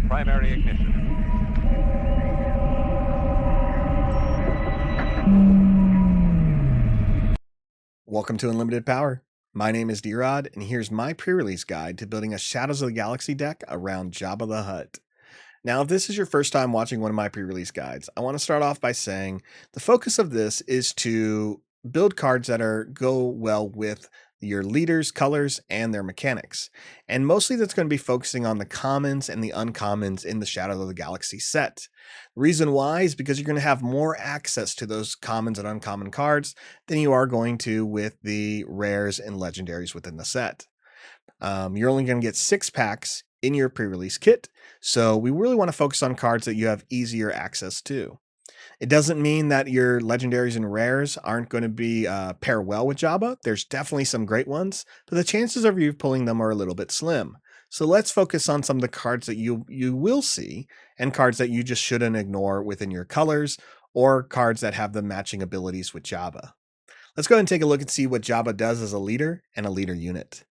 Primary ignition. Welcome to Unlimited Power. My name is D-Rod, and here's my pre-release guide to building a Shadows of the Galaxy deck around Jabba the Hutt. Now, if this is your first time watching one of my pre-release guides, I want to start off by saying the focus of this is to build cards that go well with your leaders, colors, and their mechanics. And mostly that's going to be focusing on the commons and the uncommons in the Shadow of the Galaxy set. The reason why is because you're going to have more access to those commons and uncommon cards than you are going to with the rares and legendaries within the set. You're only going to get 6 packs in your pre-release kit, so we really want to focus on cards that you have easier access to. It doesn't mean that your legendaries and rares aren't going to be pair well with Jabba. There's definitely some great ones, but the chances of you pulling them are a little bit slim. So let's focus on some of the cards that you will see and cards that you just shouldn't ignore within your colors or cards that have the matching abilities with Jabba. Let's go ahead and take a look and see what Jabba does as a leader and a leader unit.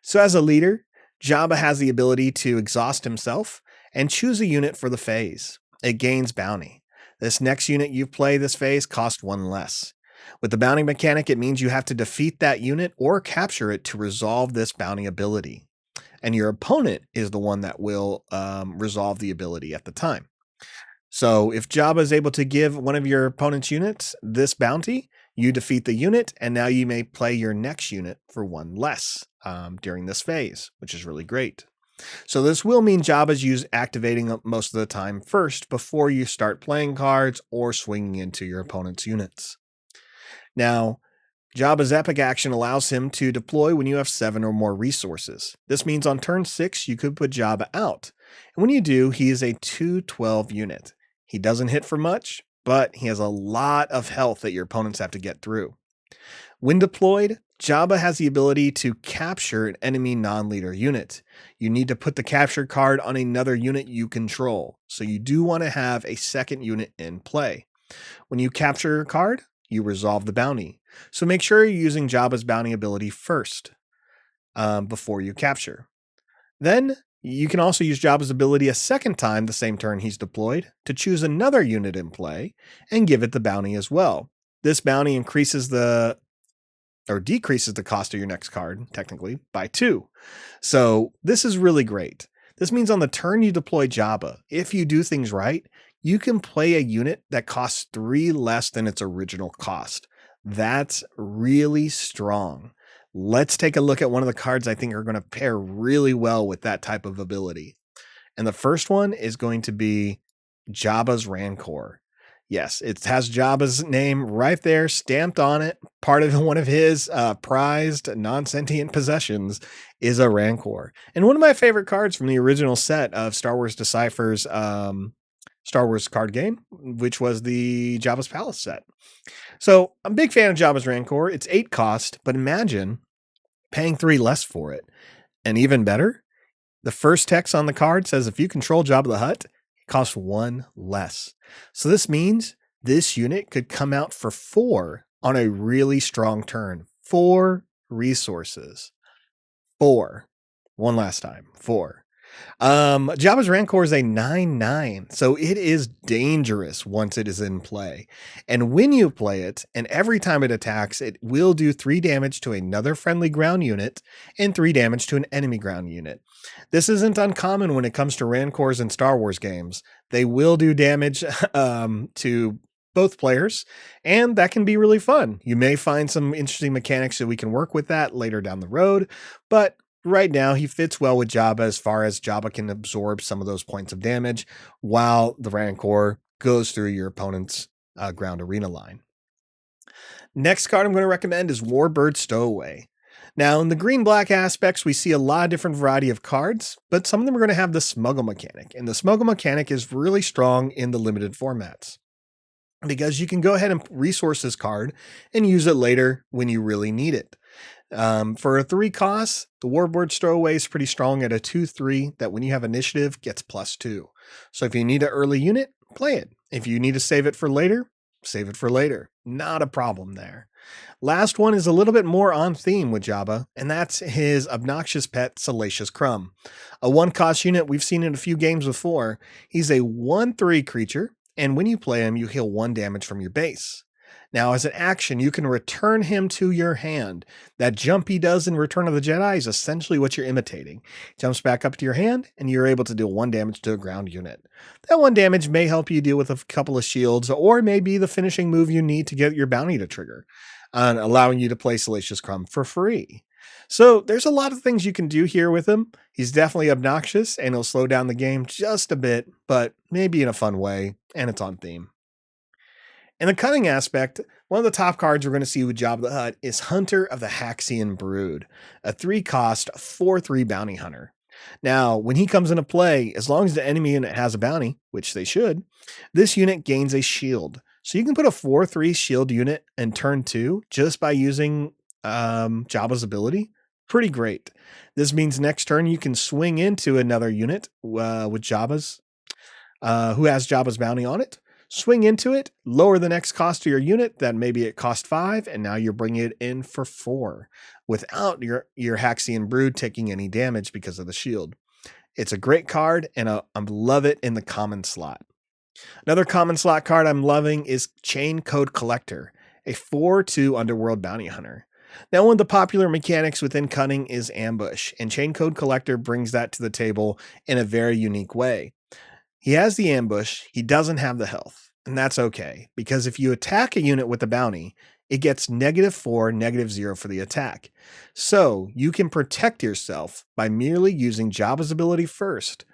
So as a leader, Jabba has the ability to exhaust himself and choose a unit for the phase. It gains bounty. This next unit you play this phase costs 1 less. With the bounty mechanic, it means you have to defeat that unit or capture it to resolve this bounty ability. And your opponent is the one that will resolve the ability at the time. So if Jabba is able to give one of your opponent's units this bounty, you defeat the unit, and now you may play your next unit for 1 less during this phase, which is really great. So this will mean Jabba's activating most of the time first before you start playing cards or swinging into your opponent's units. Now, Jabba's epic action allows him to deploy when you have 7 or more resources. This means on turn 6, you could put Jabba out. And when you do, he is a 212 unit. He doesn't hit for much, but he has a lot of health that your opponents have to get through. When deployed, Jabba has the ability to capture an enemy non-leader unit. You need to put the captured card on another unit you control, so you do want to have a second unit in play. When you capture a card, you resolve the bounty. So make sure you're using Jabba's bounty ability first before you capture. Then you can also use Jabba's ability a second time the same turn he's deployed to choose another unit in play and give it the bounty as well. This bounty decreases the cost of your next card, technically, by 2. So this is really great. This means on the turn you deploy Jabba, if you do things right, you can play a unit that costs 3 less than its original cost. That's really strong. Let's take a look at one of the cards I think are going to pair really well with that type of ability. And the first one is going to be Jabba's Rancor. Yes, it has Jabba's name right there, stamped on it. Part of one of his prized non-sentient possessions is a Rancor. And one of my favorite cards from the original set of Star Wars Decipher's Star Wars card game, which was the Jabba's Palace set. So I'm a big fan of Jabba's Rancor. It's 8 cost, but imagine paying 3 less for it. And even better, the first text on the card says if you control Jabba the Hutt, costs 1 less. So this means this unit could come out for 4 on a really strong turn. 4 resources. 4. One last time. 4. Jabba's Rancor is a 9/9, so it is dangerous once it is in play. And when you play it, and every time it attacks, it will do 3 damage to another friendly ground unit and 3 damage to an enemy ground unit. This isn't uncommon when it comes to Rancors in Star Wars games. They will do damage to both players, and that can be really fun. You may find some interesting mechanics that we can work with that later down the road, but right now, he fits well with Jabba as far as Jabba can absorb some of those points of damage while the Rancor goes through your opponent's ground arena line. Next card I'm going to recommend is Warbird Stowaway. Now, in the green-black aspects, we see a lot of different variety of cards, but some of them are going to have the smuggle mechanic. And the smuggle mechanic is really strong in the limited formats, because you can go ahead and resource this card and use it later when you really need it. For a 3 cost, the Warbird Stowaway is pretty strong at a 2/3 that when you have initiative gets +2. So if you need an early unit, play it. If you need to save it for later, Save it for later. Not a problem there. Last one is a little bit more on theme with Jabba, and that's his obnoxious pet, Salacious Crumb. A one cost unit we've seen in a few games before. He's a 1/3 creature, and when you play him, you heal 1 damage from your base. Now, as an action, you can return him to your hand. That jump he does in Return of the Jedi is essentially what you're imitating. Jumps back up to your hand, and you're able to deal 1 damage to a ground unit. That 1 damage may help you deal with a couple of shields, or may be the finishing move you need to get your bounty to trigger, allowing you to play Salacious Crumb for free. So there's a lot of things you can do here with him. He's definitely obnoxious, and he'll slow down the game just a bit, but maybe in a fun way, and it's on theme. In the cunning aspect, one of the top cards we're going to see with Jabba the Hutt is Hunter of the Haxian Brood, a 3-cost 4/3 bounty hunter. Now, when he comes into play, as long as the enemy unit has a bounty, which they should, this unit gains a shield. So you can put a 4/3 shield unit in turn 2 just by using Jabba's ability. Pretty great. This means next turn you can swing into another unit with Jabba's, who has Jabba's bounty on it. Swing into it, lower the next cost to your unit, that maybe it cost 5, and now you're bringing it in for 4 without your Haxian Brood taking any damage because of the shield. It's a great card, and I love it in the common slot. Another common slot card I'm loving is Chain Code Collector, a 4/2 Underworld Bounty Hunter. Now, one of the popular mechanics within Cunning is Ambush, and Chain Code Collector brings that to the table in a very unique way. He has the ambush, he doesn't have the health, and that's okay, because if you attack a unit with a bounty, it gets -4, -0 for the attack. So you can protect yourself by merely using Jabba's ability first.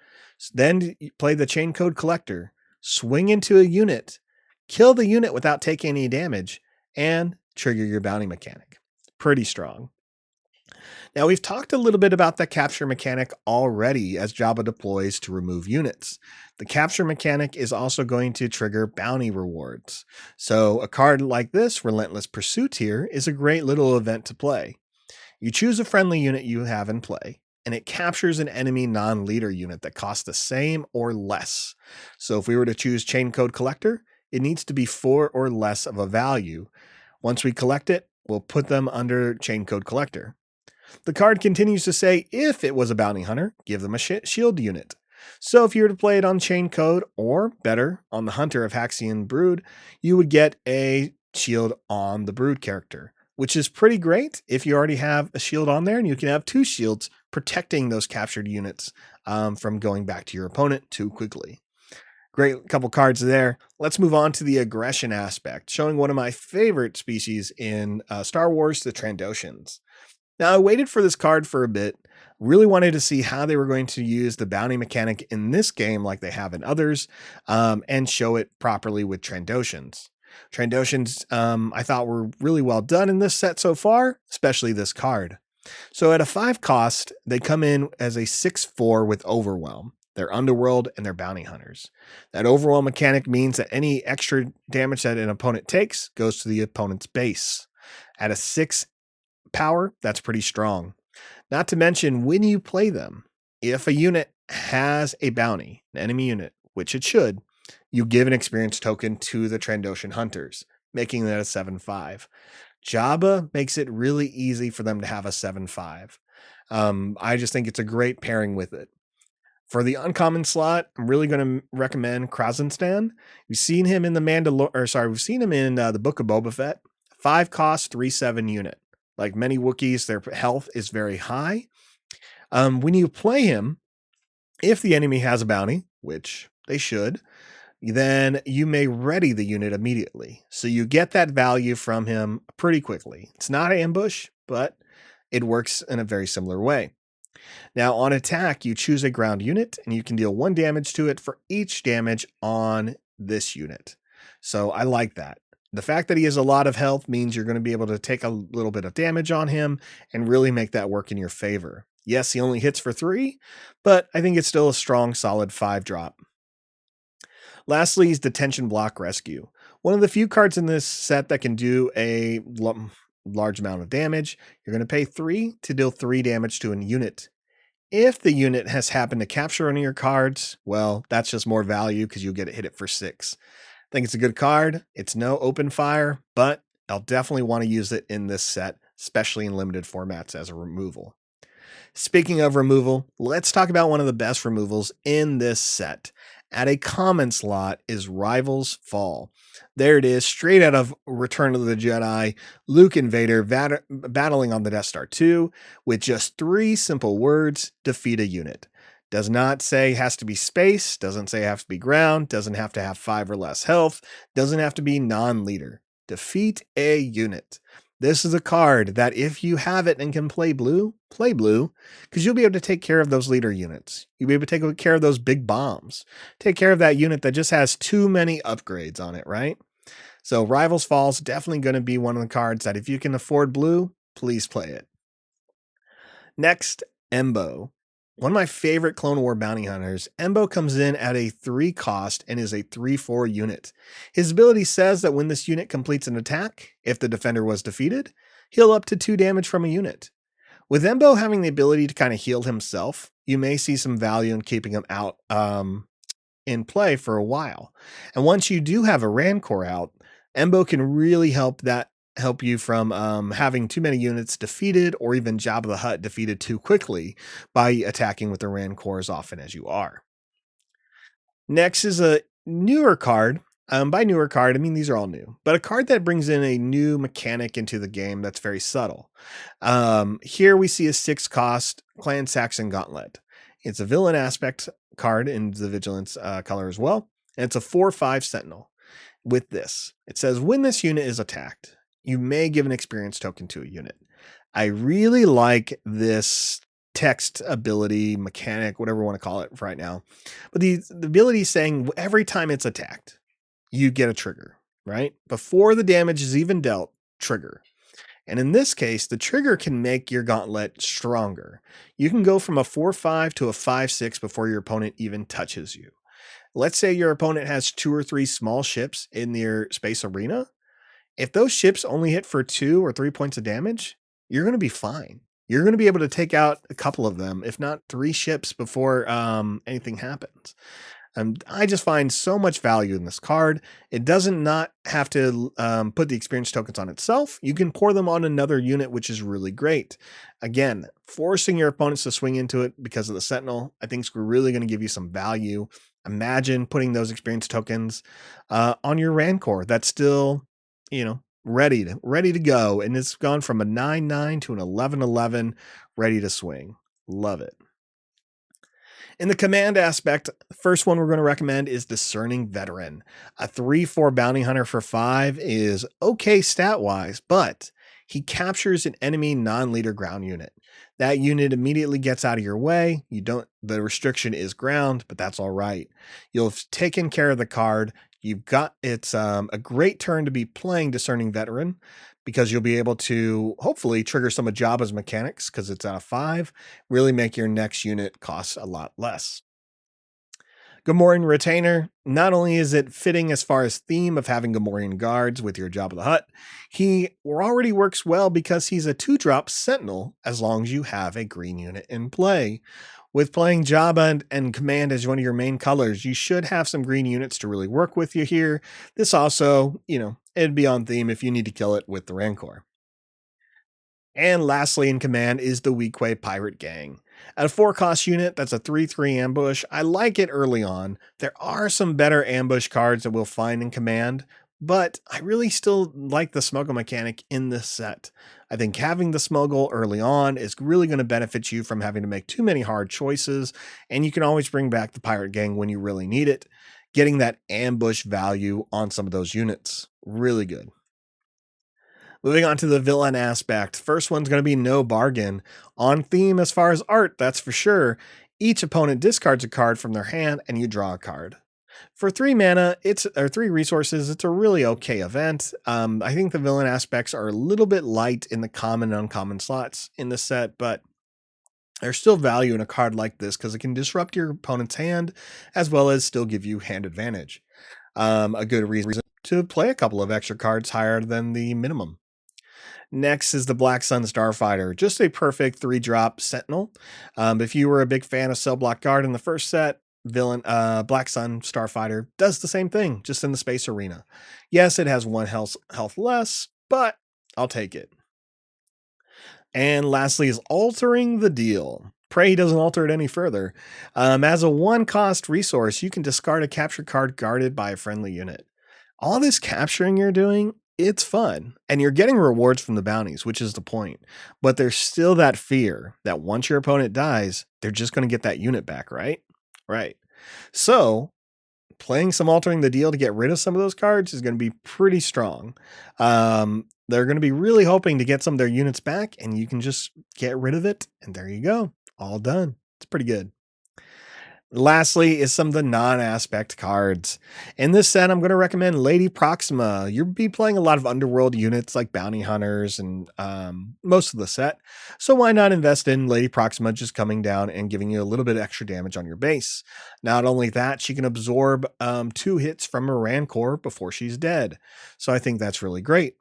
Then you play the Chain Code Collector, swing into a unit, kill the unit without taking any damage, and trigger your bounty mechanic. Pretty strong. Now, we've talked a little bit about the capture mechanic already as Jabba deploys to remove units. The capture mechanic is also going to trigger bounty rewards. So a card like this, Relentless Pursuit here, is a great little event to play. You choose a friendly unit you have in play, and it captures an enemy non-leader unit that costs the same or less. So if we were to choose Chain Code Collector, it needs to be 4 or less of a value. Once we collect it, we'll put them under Chain Code Collector. The card continues to say if it was a bounty hunter, give them a shield unit. So if you were to play it on Chain Code, or better, on the Hunter of Haxian Brood, you would get a shield on the Brood character, which is pretty great if you already have a shield on there, and you can have 2 shields protecting those captured units from going back to your opponent too quickly. Great couple cards there. Let's move on to the aggression aspect, showing one of my favorite species in Star Wars, the Trandoshans. Now, I waited for this card for a bit, really wanted to see how they were going to use the bounty mechanic in this game like they have in others, and show it properly with Trandoshans. Trandoshans, I thought were really well done in this set so far, especially this card. So at a 5 cost, they come in as a 6/4 with Overwhelm. They're Underworld and they're bounty hunters. That Overwhelm mechanic means that any extra damage that an opponent takes goes to the opponent's base. At a 6 power, that's pretty strong. Not to mention, when you play them, if a unit has a bounty, an enemy unit, which it should, you give an experience token to the Trandoshan hunters, making that a 7/5. Jabba makes it really easy for them to have a 7/5. I just think it's a great pairing with it. For the uncommon slot, I'm really going to recommend Krasenstan. We've seen him in the we've seen him in the Book of Boba Fett. 5 cost, 3/7 unit. Like many Wookiees, their health is very high. When you play him, if the enemy has a bounty, which they should, then you may ready the unit immediately. So you get that value from him pretty quickly. It's not an ambush, but it works in a very similar way. Now, on attack, you choose a ground unit, and you can deal 1 damage to it for each damage on this unit. So I like that. The fact that he has a lot of health means you're going to be able to take a little bit of damage on him and really make that work in your favor. Yes, he only hits for 3, but I think it's still a strong, solid 5 drop. Lastly is Detention Block Rescue. One of the few cards in this set that can do a large amount of damage. You're going to pay 3 to deal 3 damage to a unit. If the unit has happened to capture one of your cards, well, that's just more value because you'll get it hit it for 6. Think it's a good card. It's no open fire, but I'll definitely want to use it in this set, especially in limited formats as a removal. Speaking of removal, let's talk about one of the best removals in this set. At a common slot is Rivals Fall. There it is, straight out of Return of the Jedi. Luke and Vader battling on the Death Star 2 with just 3 simple words: defeat a unit. Does not say has to be space, doesn't say have to be ground, doesn't have to have 5 or less health, doesn't have to be non-leader. Defeat a unit. This is a card that if you have it and can play blue, because you'll be able to take care of those leader units. You'll be able to take care of those big bombs. Take care of that unit that just has too many upgrades on it, right? So Rivals Falls definitely going to be one of the cards that if you can afford blue, please play it. Next, Embo. One of my favorite Clone War bounty hunters, Embo comes in at a 3 cost and is a 3/4 unit. His ability says that when this unit completes an attack, if the defender was defeated, heal up to 2 damage from a unit. With Embo having the ability to kind of heal himself, you may see some value in keeping him out in play for a while. And once you do have a Rancor out, Embo can really help you from having too many units defeated, or even Jabba the Hutt defeated too quickly by attacking with the Rancor as often as you are. Next is a newer card. By newer card, I mean these are all new, but a card that brings in a new mechanic into the game that's very subtle. Here we see a 6 cost Clan Saxon Gauntlet. It's a villain aspect card in the Vigilance color as well, and it's a 4/5 Sentinel. With this, it says when this unit is attacked, you may give an experience token to a unit. I really like this text ability, mechanic, whatever you want to call it right now. But the ability is saying every time it's attacked, you get a trigger, right? Before the damage is even dealt, trigger. And in this case, the trigger can make your gauntlet stronger. You can go from a 4/5 to a 5/6 before your opponent even touches you. Let's say your opponent has 2 or 3 small ships in their space arena. If those ships only hit for 2 or 3 points of damage, you're going to be fine. You're going to be able to take out a couple of them, if not 3 ships before anything happens. I just find so much value in this card. It doesn't not have to put the experience tokens on itself. You can pour them on another unit, which is really great. Again, forcing your opponents to swing into it because of the Sentinel, I think is really going to give you some value. Imagine putting those experience tokens on your Rancor that's still, ready to go, and it's gone from a 9/9 to an 11/11, ready to swing. Love it. In the command aspect, the first one we're going to recommend is Discerning Veteran. A 3/4 bounty hunter for 5 is okay stat-wise, but he captures an enemy non-leader ground unit. That unit immediately gets out of your way. The restriction is ground, but that's all right. You'll have taken care of the card. It's a great turn to be playing Discerning Veteran, because you'll be able to hopefully trigger some of Jabba's mechanics because it's at a 5, really make your next unit cost a lot less. Gamorrean Retainer, not only is it fitting as far as theme of having Gamorrean guards with your Jabba the Hutt, he already works well because he's a 2-drop Sentinel as long as you have a green unit in play. With playing Jabba and Command as one of your main colors, you should have some green units to really work with you here. This also, it'd be on theme if you need to kill it with the Rancor. And lastly in command is the Weequay Pirate Gang. At a 4-cost unit, that's a 3/3 ambush. I like it early on. There are some better ambush cards that we'll find in command, but I really still like the smuggle mechanic in this set. I think having the smuggle early on is really going to benefit you from having to make too many hard choices, and you can always bring back the Pirate Gang when you really need it. Getting that ambush value on some of those units, really good. Moving on to the villain aspect. First one's going to be no bargain. On theme as far as art, that's for sure. Each opponent discards a card from their hand and you draw a card. For 3 mana, 3 resources, it's a really okay event. I think the villain aspects are a little bit light in the common and uncommon slots in the set, but there's still value in a card like this because it can disrupt your opponent's hand as well as still give you hand advantage. A good reason to play a couple of extra cards higher than the minimum. Next is the Black Sun Starfighter, just a perfect 3-drop Sentinel. If you were a big fan of Cell Block Guard in the first set, villain, Black Sun Starfighter does the same thing, just in the space arena. Yes, it has one health less, but I'll take it. And lastly is altering the deal. Prey doesn't alter it any further. As a one-cost resource, you can discard a capture card guarded by a friendly unit. All this capturing you're doing, it's fun. And you're getting rewards from the bounties, which is the point. But there's still that fear that once your opponent dies, they're just going to get that unit back, right? Right. So playing some altering the deal to get rid of some of those cards is going to be pretty strong. They're going to be really hoping to get some of their units back, and you can just get rid of it, and there you go. All done. It's pretty good. Lastly is some of the non-aspect cards. In this set, I'm going to recommend Lady Proxima. You'll be playing a lot of underworld units like bounty hunters and most of the set. So why not invest in Lady Proxima just coming down and giving you a little bit extra damage on your base? Not only that, she can absorb 2 hits from a Rancor before she's dead. So I think that's really great.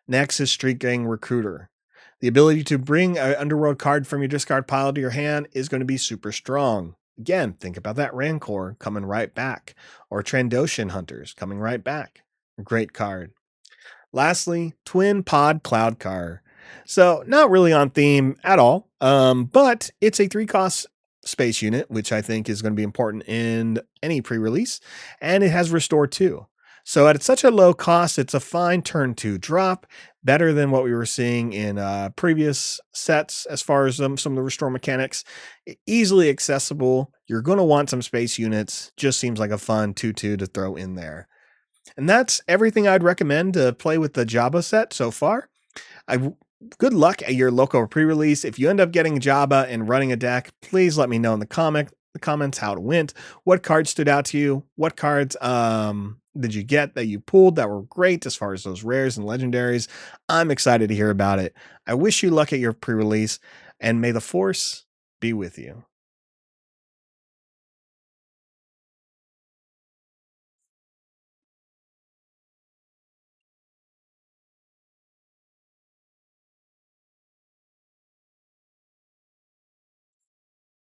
Next is Street Gang Recruiter. The ability to bring an underworld card from your discard pile to your hand is going to be super strong. Again, think about that Rancor coming right back, or Trandoshan Hunters coming right back. Great card. Lastly, Twin Pod Cloud Car. So not really on theme at all, but it's a 3-cost space unit, which I think is going to be important in any pre-release, and it has Restore 2. So at such a low cost, it's a fine turn 2 drop, better than what we were seeing in previous sets as far as some of the restore mechanics. Easily accessible. You're going to want some space units. Just seems like a fun 2/2 to throw in there. And that's everything I'd recommend to play with the Jabba set so far. Good luck at your local pre-release. If you end up getting Jabba and running a deck, please let me know in the comments how it went. What cards stood out to you? What cards did you get that you pulled that were great as far as those rares and legendaries? I'm excited to hear about it. I wish you luck at your pre-release, and may the Force be with you.